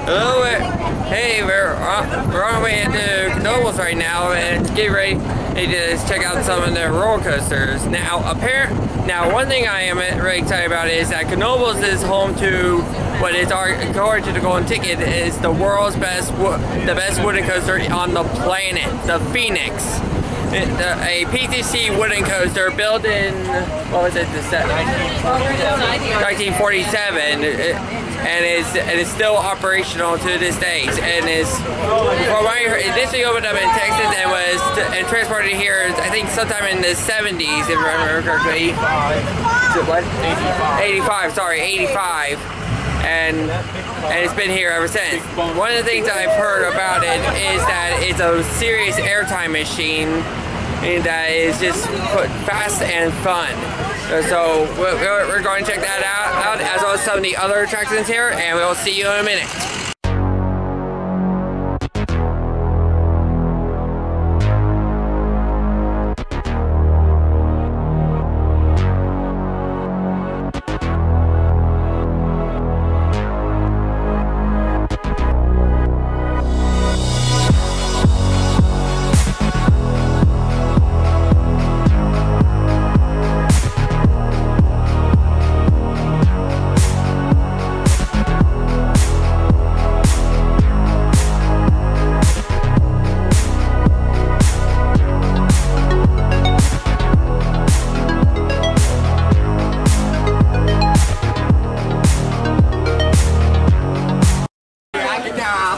Hello, hey, we're on our way into Knoebel's right now and get ready to check out some of the roller coasters. Now, one thing I am really excited about is that Knoebel's is home to what is, according to the Golden Ticket, is the world's best wooden coaster on the planet, the Phoenix. A PTC wooden coaster built in, what was it, 1947, and is still operational to this day. And is, from what I heard, initially opened up in Texas and transported here, I think sometime in the 70s, if I remember correctly. 85. And it's been here ever since. One of the things I've heard about it is that it's a serious airtime machine and that is just fast and fun. So we're going to check that out as well as some of the other attractions here, and we'll see you in a minute.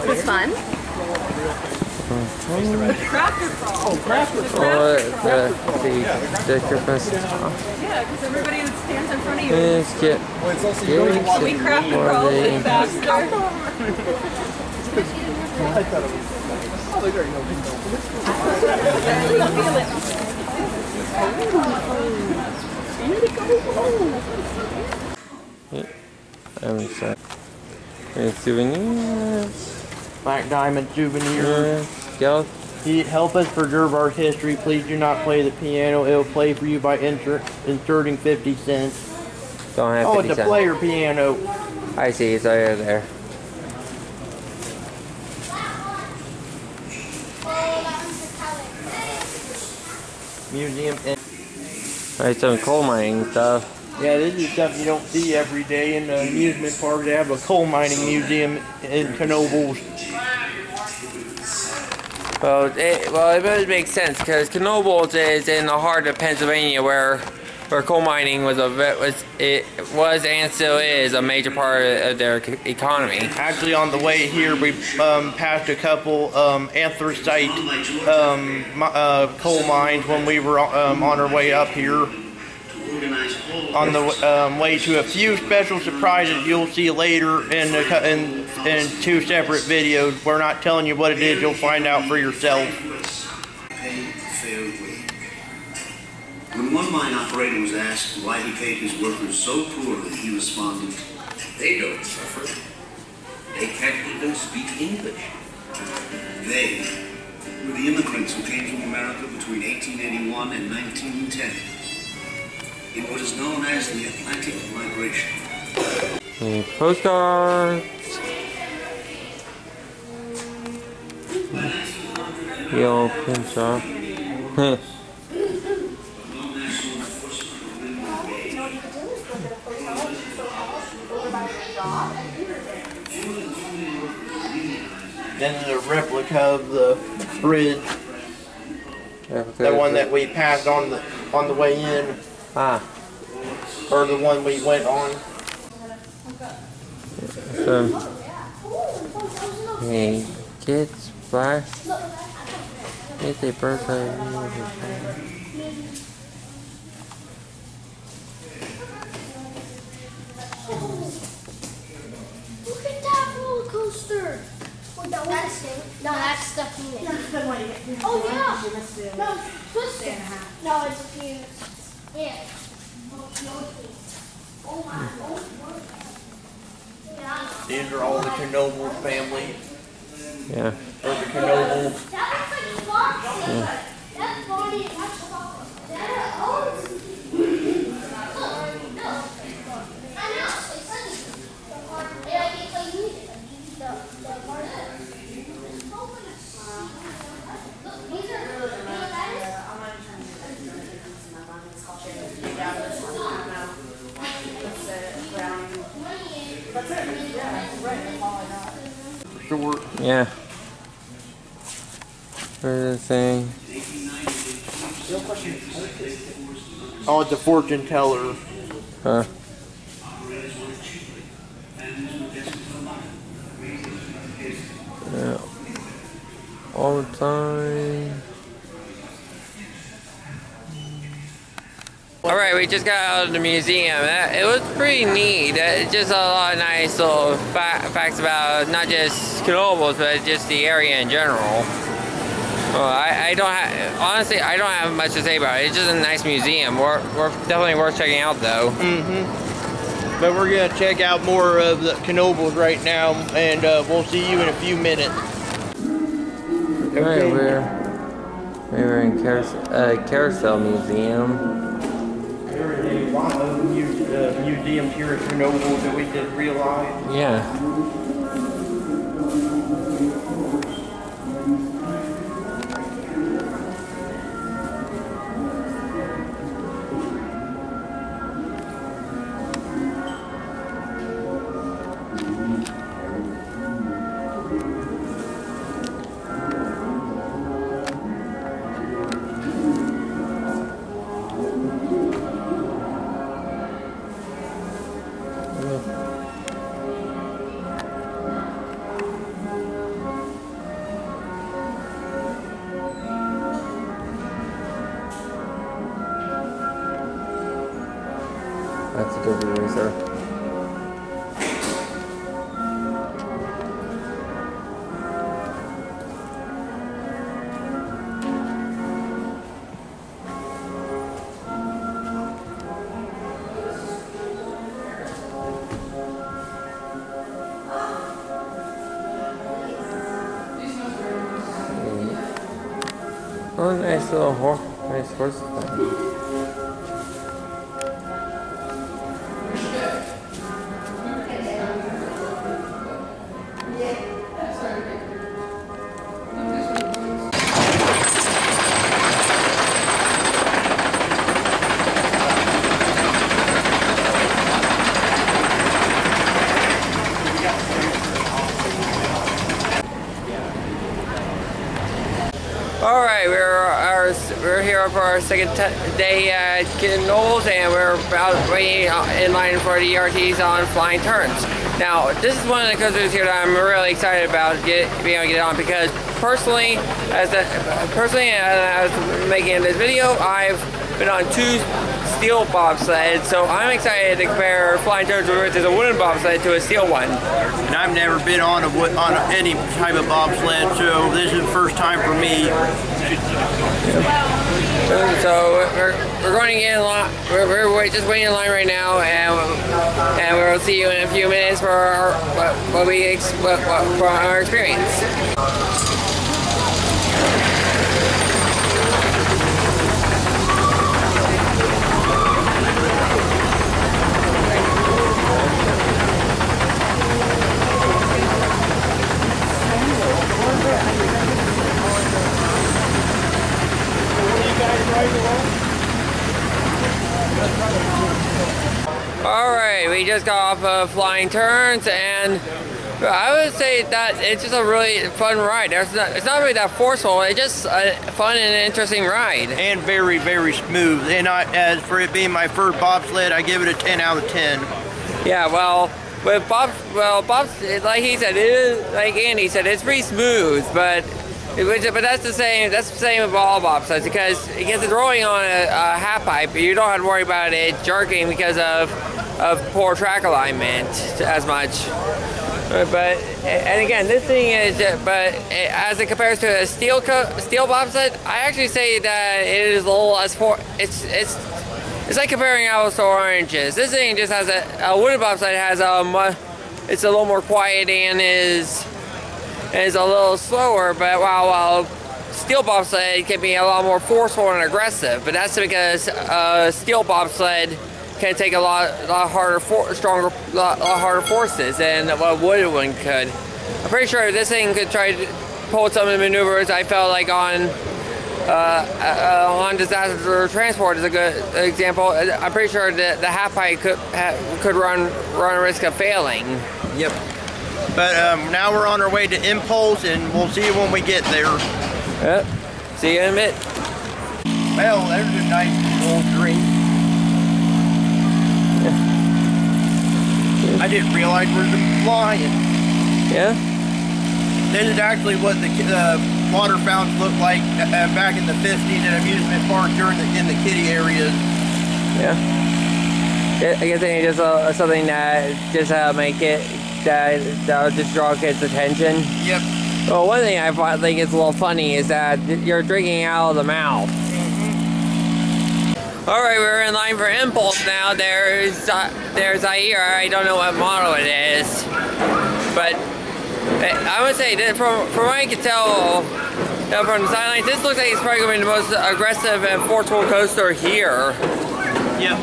It was fun. The Christmas. Yeah, because everybody that stands in front of you. We craft the probably faster. I'm sorry. Souvenirs. Black Diamond souvenir. Help us preserve our history. Please do not play the piano. It will play for you by inserting 50 cents. Don't have 50 Oh, it's a cents. player piano. I see, it's over there. Museum. Alright, some coal mining stuff. Yeah, this is stuff you don't see every day in the amusement park. They have a coal mining museum in Knoebel's. Well, it really makes sense because Knoebel's is in the heart of Pennsylvania, where coal mining was and still is a major part of their economy. Actually, on the way here, we passed a couple anthracite coal mines when we were on our way up here. On the way to a few special surprises you'll see later in two separate videos. We're not telling you what it is, you'll find out for yourself. When one mine operator was asked why he paid his workers so poorly, he responded, "They don't suffer. They can't even speak English." They were the immigrants who came from America between 1881 and 1910. In what is known as the Atlantic Migration. Postcards. Yo, pinch off. Then there's a replica of the bridge. The one that we passed on the way in. Ah. Or the one we went on. So, hey, kids, fly. It's a birthday. Look at that roller coaster. No, that's stuck in it. Oh yeah. No, it's twisted. No, it's fused. Yeah. These are all the Knoebel family. Yeah. Or the Knoebel. That looks like Foxy. Yeah. That's Bonnie and that's Foxy. I know. It's like, yeah, it's like music. short. Yeah. Where's the thing? Oh, it's a fortune teller. Huh. Yeah. All the time. Alright, we just got out of the museum. It was pretty neat. Just a lot of nice little facts about not just Knoebel, but just the area in general. Well, I don't have, honestly, I don't have much to say about it. It's just a nice museum. We're definitely worth checking out, though. Mm-hmm. But we're gonna check out more of the Knoebels right now, and we'll see you in a few minutes. Okay, we're in Carousel Museum. There is a lot of museums here at Knoebel that we didn't realize. Yeah. That's a good eraser. Oh, nice little nice horse thing. Alright, we're here for our second day at Knoebel, and we're about waiting in line for the ERTs on flying turns. Now, this is one of the coasters here that I'm really excited about being able to get on, because personally, as I was making this video, I've been on 2 steel bobsleds, so I'm excited to compare flying turns, which is a wooden bobsled, to a steel one. And I've never been on any type of bobsled, so this is the first time for me. So we're going to get in line. We're just waiting in line right now, and we'll see you in a few minutes for our experience. Alright, we just got off of flying turns, and I would say that it's just a really fun ride. It's not really that forceful, it's just a fun and interesting ride. And very, very smooth. And as for it being my first bobsled, I give it a 10 out of 10. Yeah, well, with Bob's, like he said, it is, like Andy said, it's pretty smooth, but that's the same with all bobsleds, because it gets it rolling on a half pipe. You don't have to worry about it jerking because of poor track alignment as much. And again, this thing is, as it compares to a steel bobsled, I actually say that it is a little less it's like comparing apples to oranges. This thing just has a wooden bobsled has it's a little more quiet and is a little slower, but while steel bobsled can be a lot more forceful and aggressive. But that's because steel bobsled can take a lot harder forces than a wooden one could. I'm pretty sure this thing could try to pull some of the maneuvers I felt like on disaster transport is a good example. I'm pretty sure that the half pipe could run a risk of failing. Yep. But now we're on our way to Impulse, and we'll see you when we get there. Yep. See you in a bit. Well, there's a nice little drink. I didn't realize we're flying. Yeah? This is actually what the water fountains looked like back in the 50s at amusement parks in the kiddie areas. Yeah. I guess they just something that just make it that'll just draw kids' attention. Yep. Well, one thing I think is a little funny is that you're drinking out of the mouth. All right, we're in line for Impulse now. There's Zaire. I don't know what model it is, but I would say that from what I can tell from the sidelines, this looks like it's probably going to be the most aggressive and forceful coaster here. Yep.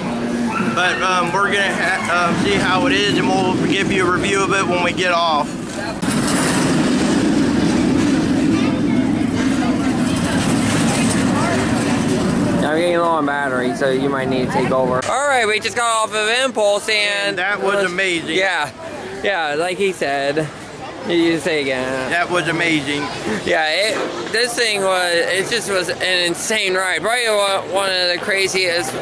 But we're gonna see how it is, and we'll give you a review of it when we get off. I'm getting low on battery, so you might need to take over. All right, we just got off of Impulse, and that was amazing. Yeah, like he said. You say again. That was amazing. Yeah, this thing was an insane ride. Probably one of the craziest.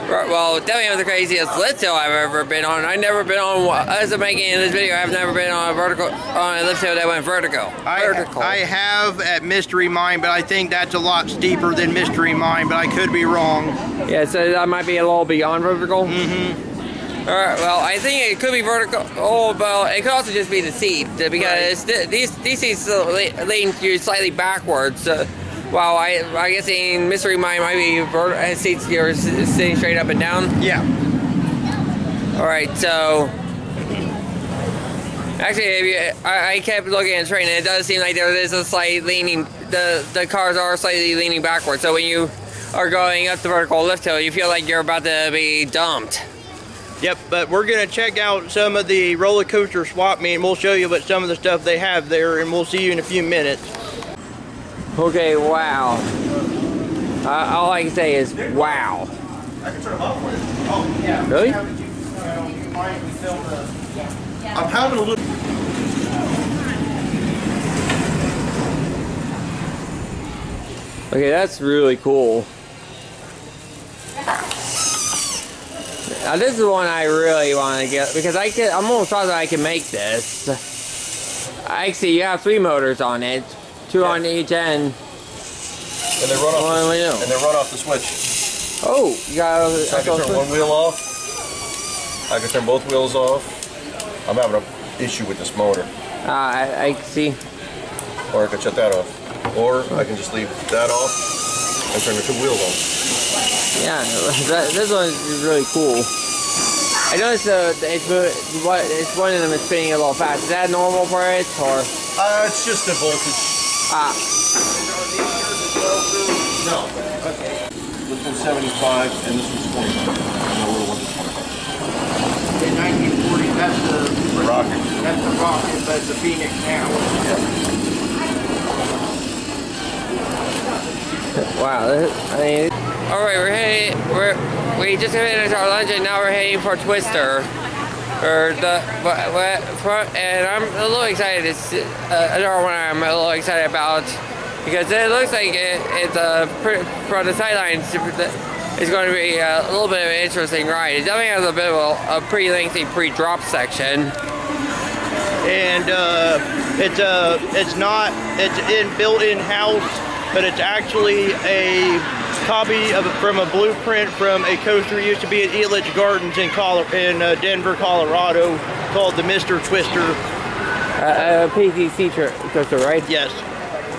Well, definitely one of the craziest lift hill I've ever been on. I've never been on, as I'm making in this video, I've never been on a lift hill that went vertical. I have at Mystery Mine, but I think that's a lot steeper than Mystery Mine, but I could be wrong. Yeah, so that might be a little beyond vertical? Mm-hmm. Alright, well, I think it could be vertical. Oh, well, it could also just be the seat, because these seats lean you slightly backwards. Wow, I guess in Mystery Mine might be seats you're sitting straight up and down. Yeah. All right, so actually, I kept looking at the train, and it does seem like there is a slight leaning. The cars are slightly leaning backwards. So when you are going up the vertical lift hill, you feel like you're about to be dumped. Yep, but we're gonna check out some of the roller coaster swap meet, and we'll show you what some of the stuff they have there, and we'll see you in a few minutes. Okay, wow. All I can say is wow. I can turn them up with it. Oh, yeah. Really? I'm having a little... Okay, that's really cool. Now this is one I really want to get, because I'm almost positive I can make this. Actually, you have 3 motors on it. 2 on each end. And they run off the switch. Oh, you got. So I can turn one wheel off. I can turn both wheels off. I'm having an issue with this motor. I see. Or I can shut that off. Or I can just leave that off and turn the 2 wheels on. Yeah, this one is really cool. I noticed it's one of them is spinning a little fast. Is that normal for it, or? It's just the voltage. No. Okay. This one's 75 and this one's 25. And the little one's 25. In 1940, that's the Rocket. That's the Rocket, but it's the Phoenix now. Wow, I mean. All right, we just finished our lunch, and now we're heading for Twister. And I'm a little excited. It's another one I'm a little excited about, because it looks like it's from the sidelines, it's going to be a little bit of an interesting ride. It definitely has a bit of a pretty lengthy pre-drop section. And it's built in-house, but it's actually a copy from a blueprint from a coaster used to be at Elitch Gardens in Denver, Colorado, called the Mr. Twister. A PTC coaster, right? Yes.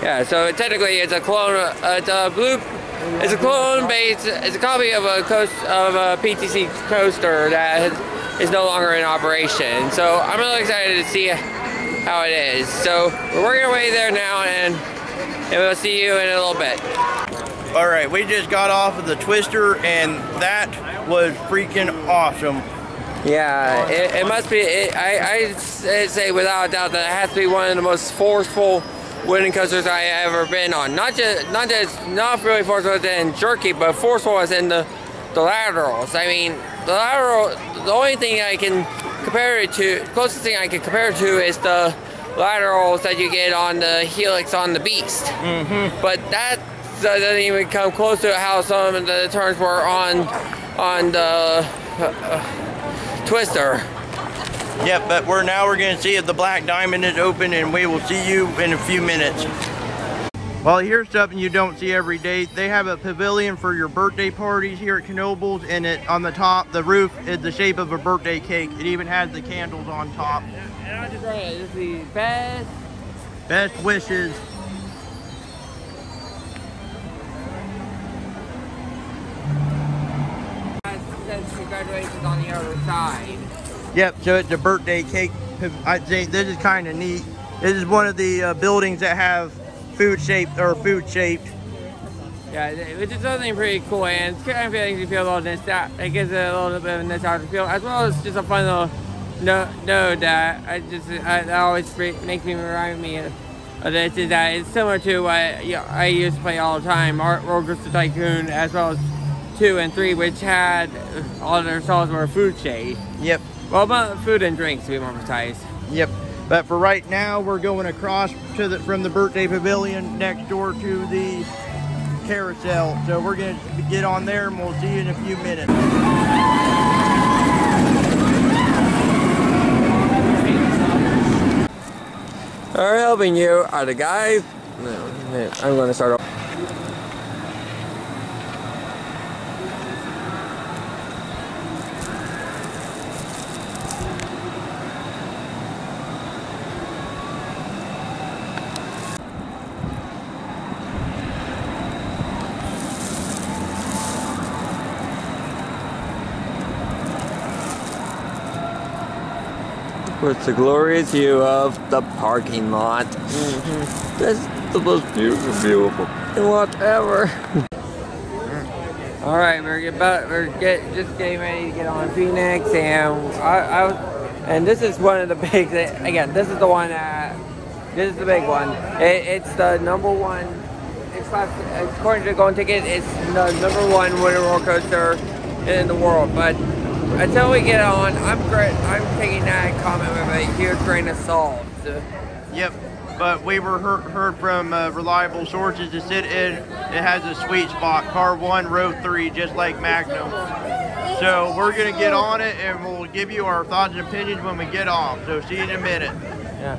Yeah. So technically, it's a clone. It's a clone based. It's a copy of a PTC coaster that is no longer in operation. So I'm really excited to see how it is. So we're working our way there now, and we'll see you in a little bit. All right, we just got off of the Twister, and that was freaking awesome. Yeah, it must be. I'd say without a doubt that it has to be one of the most forceful wooden coasters I ever been on. Not really forceful as in jerky, but forceful as in the laterals. I mean, the only thing I can compare it to, closest thing I can compare it to is the laterals that you get on the Helix on the Beast. But that doesn't even come close to how some of the turns were on the Twister. Yep, but we're going to see if the Black Diamond is open, and we will see you in a few minutes. Well, here's something you don't see every day. They have a pavilion for your birthday parties here at Knoebel's, and on the top, the roof is the shape of a birthday cake. It even has the candles on top. And I just wrote it. This is the best wishes. Says congratulations on the other side. Yep, so it's a birthday cake. I'd say this is kind of neat. This is one of the buildings that have food shaped. Yeah, which is something pretty cool, and it's kind of makes you feel a little nostalgic. It gives it a little bit of a nostalgic feel, as well as just a fun little note that that always makes me remind me of this, is that it's similar to what I used to play all the time, Roller Coaster Tycoon, as well as 2 and 3, which had all their stalls were food shaped. Yep. Well, food and drinks, to be more precise. Yep. But for right now, we're going across to from the birthday pavilion next door to the carousel. So we're going to get on there, and we'll see you in a few minutes. Are helping you are the guys. No, I'm going to start off. With the glorious view of the parking lot. That's the most beautiful lot ever. All right, we're just getting ready to get on Phoenix, and this is one of the big. Again, this is the one. This is the big one. It's the #1. It's according to the Golden Ticket. It's the #1 wooden roller coaster in the world, but. Until we get on, I'm taking that comment with a huge grain of salt. Yep, but we were heard from reliable sources to sit in. It has a sweet spot, car 1, row 3, just like Magnum. So we're gonna get on it, and we'll give you our thoughts and opinions when we get off. So see you in a minute. Yeah.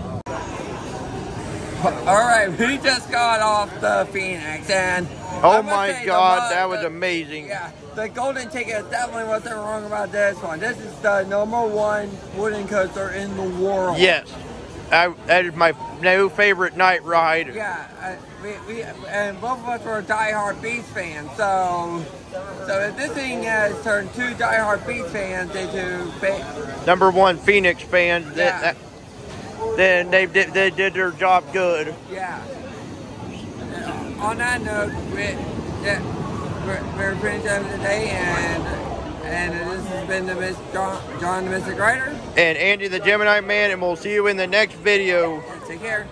All right, we just got off the Phoenix, and oh my God, that was amazing. Yeah. The Golden Ticket definitely wasn't wrong about this one. This is the #1 wooden coaster in the world. Yes, that is my new favorite night ride. Yeah, and both of us were diehard Beast fans. So if this thing has turned 2 diehard Beast fans into #1 Phoenix fans, yeah. Then they did their job good. Yeah. On that note, we're finished up today, and this has been the John the Mystic Rider. And Andy the Gemini Man, and we'll see you in the next video. Take care.